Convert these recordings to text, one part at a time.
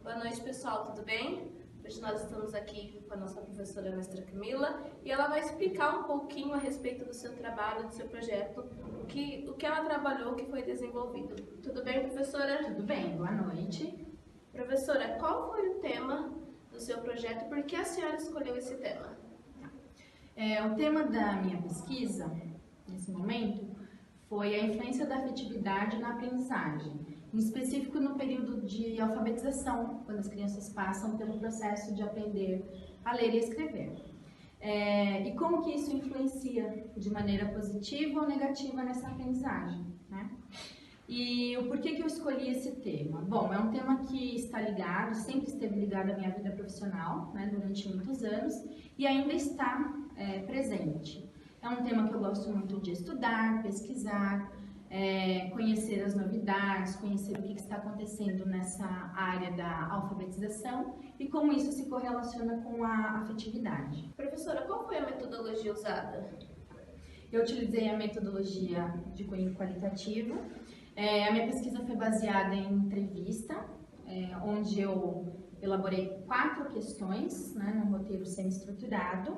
Boa noite, pessoal, tudo bem? Hoje nós estamos aqui com a nossa professora mestra Camila e ela vai explicar um pouquinho a respeito do seu trabalho, do seu projeto, o que ela trabalhou, o que foi desenvolvido. Tudo bem, professora? Tudo bem, boa noite. Professora, qual foi o tema do seu projeto e por que a senhora escolheu esse tema? O tema da minha pesquisa, nesse momento, foi a influência da afetividade na aprendizagem, em específico no período de alfabetização, quando as crianças passam pelo processo de aprender a ler e escrever. E como que isso influencia de maneira positiva ou negativa nessa aprendizagem, né? E o porquê que eu escolhi esse tema? Bom, é um tema que está ligado, sempre esteve ligado à minha vida profissional, né, durante muitos anos, e ainda está presente. É um tema que eu gosto muito de estudar, pesquisar, conhecer as novidades, conhecer o que está acontecendo nessa área da alfabetização e como isso se correlaciona com a afetividade. Professora, qual foi a metodologia usada? Eu utilizei a metodologia de cunho qualitativo. A minha pesquisa foi baseada em entrevista, onde eu elaborei 4 questões, né, num roteiro semi-estruturado,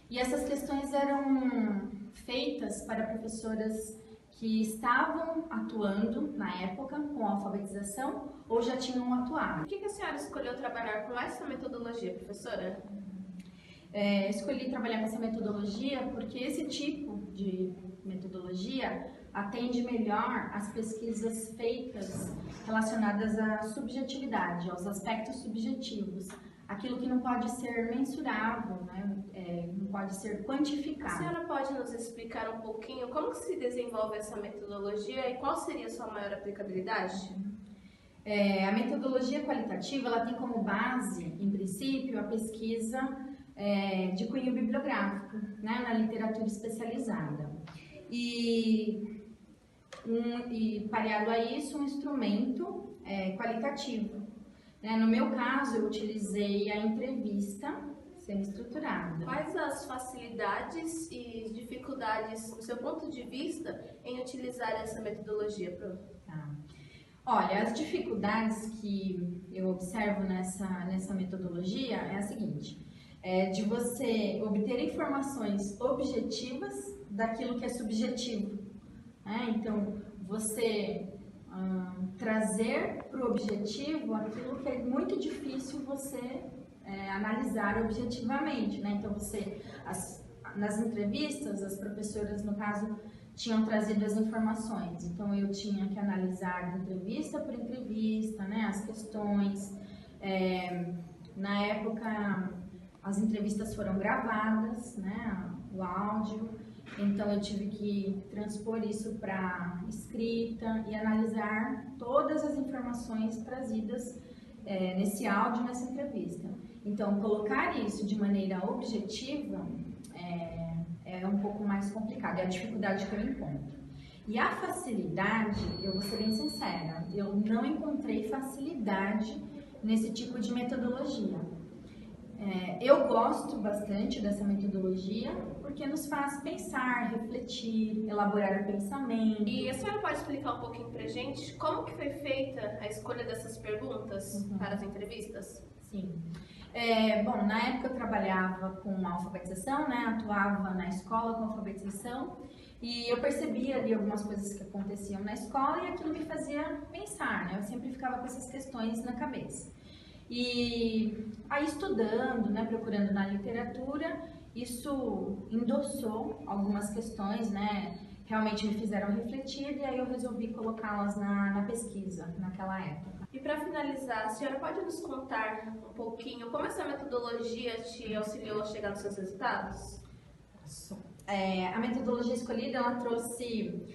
e essas questões eram feitas para professoras que estavam atuando na época com a alfabetização ou já tinham atuado. Por que a senhora escolheu trabalhar com essa metodologia, professora? Escolhi trabalhar com essa metodologia porque esse tipo de metodologia atende melhor às pesquisas feitas relacionadas à subjetividade, aos aspectos subjetivos, aquilo que não pode ser mensurável, né? Não pode ser quantificado. A senhora pode nos explicar um pouquinho como que se desenvolve essa metodologia e qual seria a sua maior aplicabilidade? A metodologia qualitativa ela tem como base, em princípio, a pesquisa de cunho bibliográfico, né, na literatura especializada. E pareado a isso, um instrumento qualitativo. No meu caso, eu utilizei a entrevista semi-estruturada. Quais as facilidades e dificuldades, do seu ponto de vista, em utilizar essa metodologia? Olha, as dificuldades que eu observo nessa metodologia é a seguinte: de você obter informações objetivas daquilo que é subjetivo. Então, você trazer para o objetivo aquilo que é muito difícil você analisar objetivamente, né? Então, nas entrevistas, as professoras, no caso, tinham trazido as informações. Então, eu tinha que analisar entrevista por entrevista, né? As questões. Na época, as entrevistas foram gravadas, né? O áudio. Então, eu tive que transpor isso para escrita e analisar todas as informações trazidas nesse áudio, nessa entrevista. Então, colocar isso de maneira objetiva é um pouco mais complicado, é a dificuldade que eu encontro. E a facilidade, eu vou ser bem sincera, eu não encontrei facilidade nesse tipo de metodologia. Eu gosto bastante dessa metodologia porque nos faz pensar, refletir, elaborar o pensamento. E a senhora pode explicar um pouquinho pra gente como que foi feita a escolha dessas perguntas para as entrevistas? Sim. Bom, na época eu trabalhava com alfabetização, né? Atuava na escola com alfabetização e eu percebia ali algumas coisas que aconteciam na escola e aquilo me fazia pensar, né? Eu sempre ficava com essas questões na cabeça. E aí estudando, né, procurando na literatura, isso endossou algumas questões, né, realmente me fizeram refletir e aí eu resolvi colocá-las na pesquisa naquela época. E para finalizar, a senhora pode nos contar um pouquinho como essa metodologia te auxiliou a chegar nos seus resultados? A metodologia escolhida, ela trouxe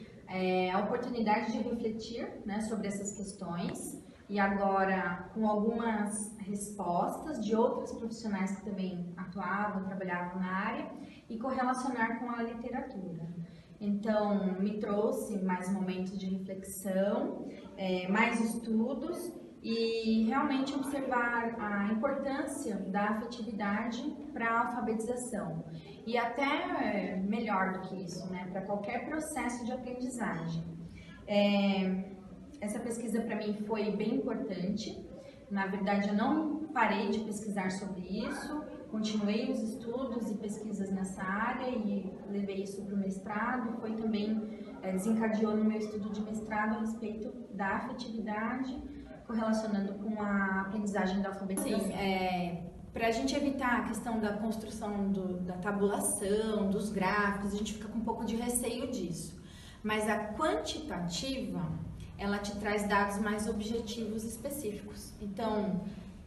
a oportunidade de refletir, né, sobre essas questões. E agora com algumas respostas de outros profissionais que também atuavam, trabalhavam na área e correlacionar com a literatura. Então, me trouxe mais momentos de reflexão, mais estudos e realmente observar a importância da afetividade para a alfabetização. E até melhor do que isso, né, para qualquer processo de aprendizagem. Essa pesquisa para mim foi bem importante, Na verdade, eu não parei de pesquisar sobre isso, continuei os estudos e pesquisas nessa área e levei isso para o mestrado. Foi também, desencadeou no meu estudo de mestrado a respeito da afetividade, correlacionando com a aprendizagem da alfabetização. Sim, para a gente evitar a questão da construção da tabulação, dos gráficos, a gente fica com um pouco de receio disso. Mas a quantitativa, ela te traz dados mais objetivos específicos. Então,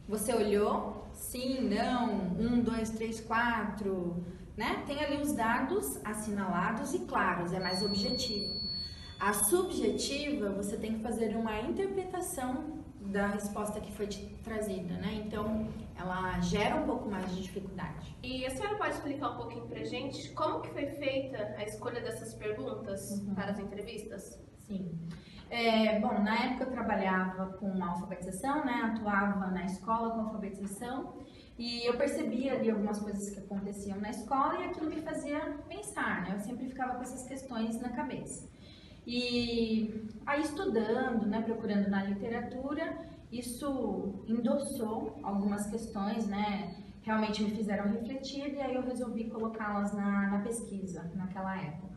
você olhou? Sim, não, 1, 2, 3, 4, né? Tem ali os dados assinalados e claros, é mais objetivo. A subjetiva, você tem que fazer uma interpretação da resposta que foi trazida, né? Então, ela gera um pouco mais de dificuldade. E a senhora pode explicar um pouquinho pra gente como que foi feita a escolha dessas perguntas para as entrevistas? Sim. Bom, na época eu trabalhava com alfabetização, né? Atuava na escola com alfabetização e eu percebia ali algumas coisas que aconteciam na escola e aquilo me fazia pensar, né? Eu sempre ficava com essas questões na cabeça. E aí estudando, né, procurando na literatura, isso endossou algumas questões, né, realmente me fizeram refletir e aí eu resolvi colocá-las na pesquisa naquela época.